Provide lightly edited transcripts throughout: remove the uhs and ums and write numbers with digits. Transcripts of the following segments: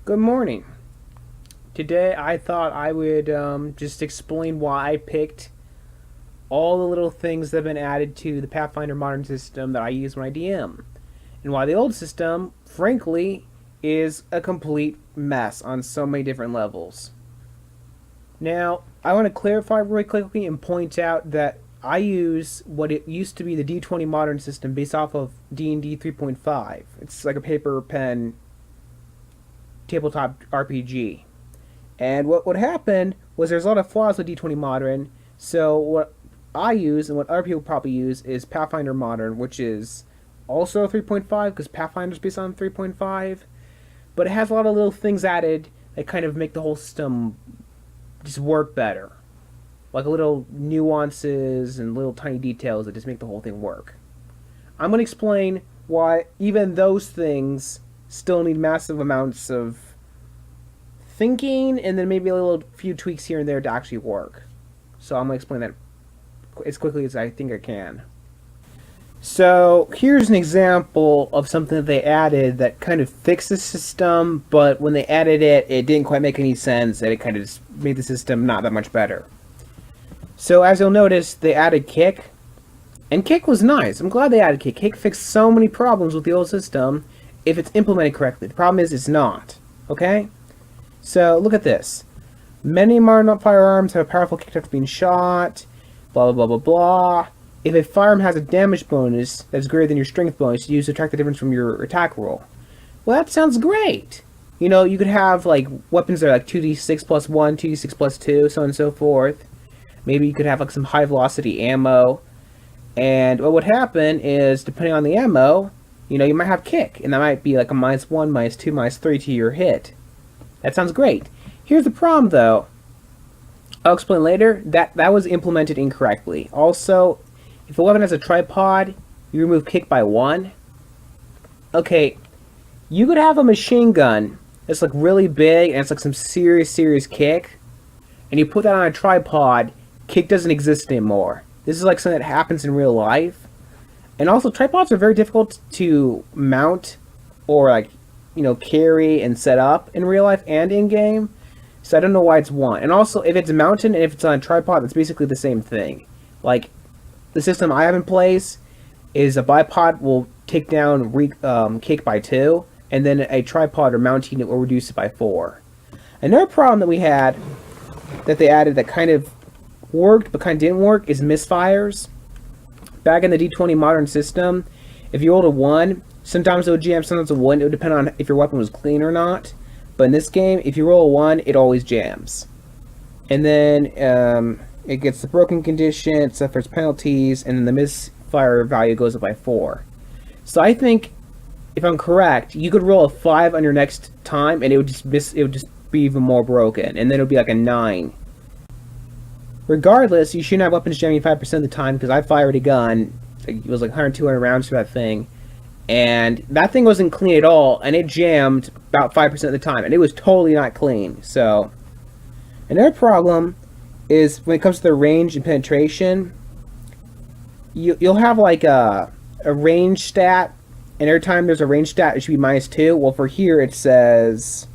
Good morning. Today I thought I would just explain why I picked all the little things that have been added to the Pathfinder modern system that I use when I DM, and why the old system, frankly, is a complete mess on so many different levels. Now, I want to clarify really quickly and point out that I use what it used to be the D20 modern system based off of D&D 3.5. It's like a paper pen tabletop RPG. And what would happen was there's a lot of flaws with D20 Modern. So what I use and what other people probably use is Pathfinder Modern, which is also 3.5 because Pathfinder's based on 3.5, but it has a lot of little things added that kind of make the whole system just work better, like little nuances and little tiny details that just make the whole thing work. I'm going to explain why even those things still need massive amounts of thinking and then maybe a little few tweaks here and there to actually work. So I'm going to explain that as quickly as I think I can. So here's an example of something that they added that kind of fixed the system, but when they added it, it didn't quite make any sense, and it kind of just made the system not that much better. So as you'll notice, they added kick, and kick was nice. I'm glad they added kick. Kick fixed so many problems with the old system if it's implemented correctly. The problem is it's not. Okay? So look at this. Many modern firearms have a powerful kick after being shot. Blah blah blah blah blah. If a firearm has a damage bonus that's greater than your strength bonus, you use to subtract the difference from your attack roll. Well, that sounds great. You know, you could have like weapons that are like 2d6 plus 1, 2d6 plus 2, so on and so forth. Maybe you could have like some high velocity ammo. And what would happen is, depending on the ammo, you know, you might have kick, and that might be like a -1, -2, -3 to your hit. That sounds great. Here's the problem, though. I'll explain later. That was implemented incorrectly. Also, if a weapon has a tripod, you remove kick by 1. Okay, you could have a machine gun that's like really big and it's like some serious kick, and you put that on a tripod, kick doesn't exist anymore. This is like something that happens in real life. And also, tripods are very difficult to mount or like, you know, carry and set up in real life and in game. So I don't know why it's 1. And also, if it's mounted and if it's on a tripod, it's basically the same thing. Like, the system I have in place is a bipod will take down kick by 2, and then a tripod or mounting it will reduce it by 4. Another problem that we had that they added that kind of worked but kind of didn't work is misfires. Back in the D20 modern system, if you rolled a 1, sometimes it would jam, sometimes it wouldn't. It would depend on if your weapon was clean or not. But in this game, if you roll a 1, it always jams. And then it gets the broken condition, it suffers penalties, and then the misfire value goes up by 4. So I think, if I'm correct, you could roll a 5 on your next time, and it would just be even more broken, and then it would be like a 9. Regardless, you shouldn't have weapons jamming 5% of the time, because I fired a gun. It was like 100, 200 rounds for that thing. And that thing wasn't clean at all, and it jammed about 5% of the time, and it was totally not clean. So, another problem is when it comes to the range and penetration, you'll have like a range stat, and every time there's a range stat, it should be -2. Well, for here it says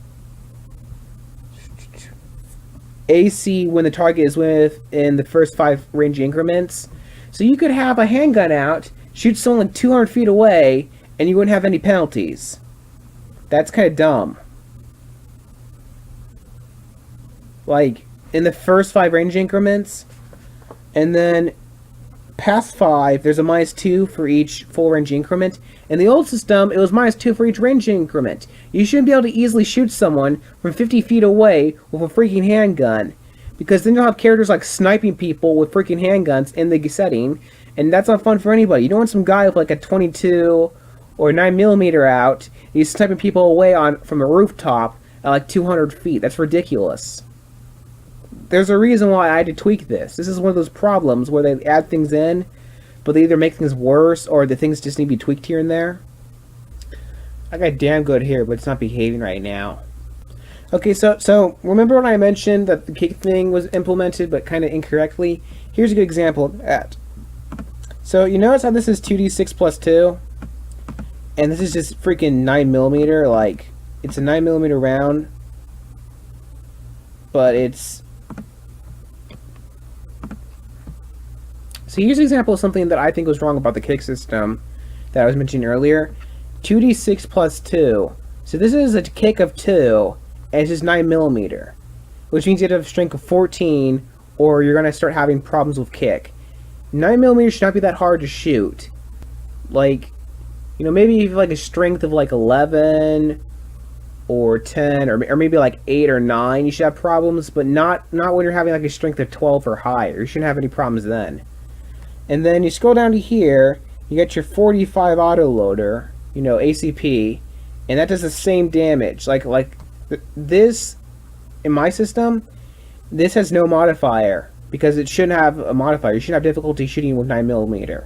AC when the target is within the first 5 range increments. So you could have a handgun out, shoot someone 200 feet away, and you wouldn't have any penalties. That's kind of dumb. Like, in the first 5 range increments, and then past 5, there's a -2 for each full range increment. In the old system, it was -2 for each range increment. You shouldn't be able to easily shoot someone from 50 feet away with a freaking handgun, because then you'll have characters like sniping people with freaking handguns in the setting, and that's not fun for anybody. You don't want some guy with like a 22 or 9mm out, he's sniping people away from a rooftop at like 200 feet. That's ridiculous. There's a reason why I had to tweak this. This is one of those problems where they add things in, but they either make things worse or the things just need to be tweaked here and there. I got damn good here, but it's not behaving right now. Okay, so remember when I mentioned that the kick thing was implemented but kind of incorrectly? Here's a good example of that. So you notice how this is 2d6 plus 2? And this is just freaking 9mm, like, it's a 9mm round, but it's... So here's an example of something that I think was wrong about the kick system that I was mentioning earlier. 2d6 plus 2. So this is a kick of 2, and it's just 9mm, which means you have to have a strength of 14, or you're going to start having problems with kick. 9mm should not be that hard to shoot. Like, you know, maybe if you have like a strength of like 11 or 10 or maybe like 8 or 9, you should have problems, but not when you're having like a strength of 12 or higher. You shouldn't have any problems then. And then you scroll down to here, you get your 45 autoloader, you know, ACP, and that does the same damage. Like this, in my system, this has no modifier, because it shouldn't have a modifier. You shouldn't have difficulty shooting with 9mm.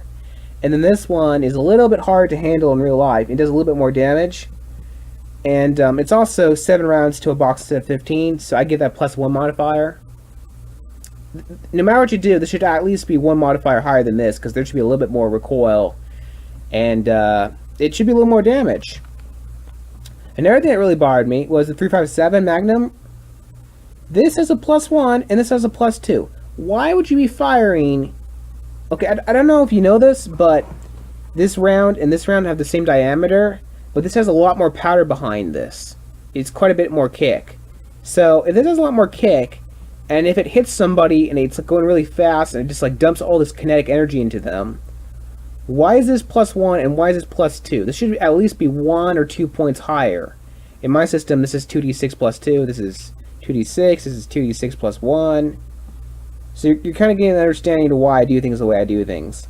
And then this one is a little bit hard to handle in real life. It does a little bit more damage. And it's also 7 rounds to a box instead of 15, so I give that +1 modifier. No matter what you do, there should at least be 1 modifier higher than this, because there should be a little bit more recoil, and it should be a little more damage. Another thing that really bothered me was the 357 Magnum. This has a +1, and this has a +2. Why would you be firing... Okay, I don't know if you know this, but this round and this round have the same diameter, but this has a lot more powder behind this. It's quite a bit more kick. So, if this has a lot more kick, and if it hits somebody and it's like going really fast and it just like dumps all this kinetic energy into them, why is this +1 and why is this +2? This should at least be 1 or 2 points higher. In my system, this is 2d6 plus 2, this is 2d6, this is 2d6 plus 1. So you're kind of getting an understanding to why I do things the way I do things.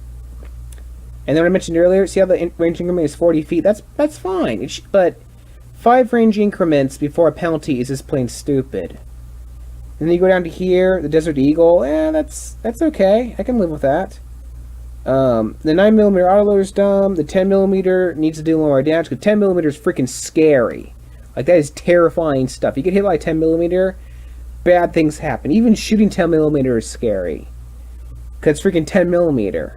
And then what I mentioned earlier, see how the range increment is 40 feet? That's fine. But 5 range increments before a penalty is just plain stupid. And then you go down to here, the Desert Eagle. That's okay. I can live with that. The 9mm autoloader is dumb. The 10mm needs to do a little more damage, because 10mm is freaking scary. Like, that is terrifying stuff. You get hit by a 10mm, bad things happen. Even shooting 10mm is scary, because it's freaking 10mm.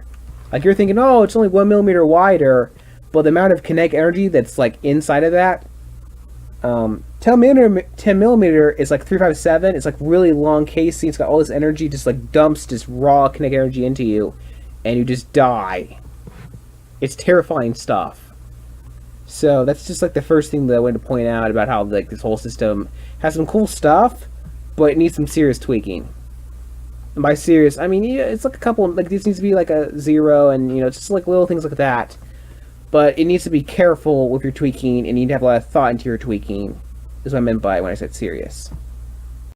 Like, you're thinking, oh, it's only 1mm wider, but the amount of kinetic energy that's like inside of that, 10mm is like 357. It's like really long casing. It's got all this energy, just like dumps just raw kinetic energy into you, and you just die. It's terrifying stuff. So that's just like the first thing that I wanted to point out about how like this whole system has some cool stuff, but it needs some serious tweaking. And by serious, I mean, yeah, it's like a couple, like this needs to be like a 0, and you know, it's just like little things like that. But it needs to be careful with your tweaking, and you need to have a lot of thought into your tweaking, is what I meant by when I said serious.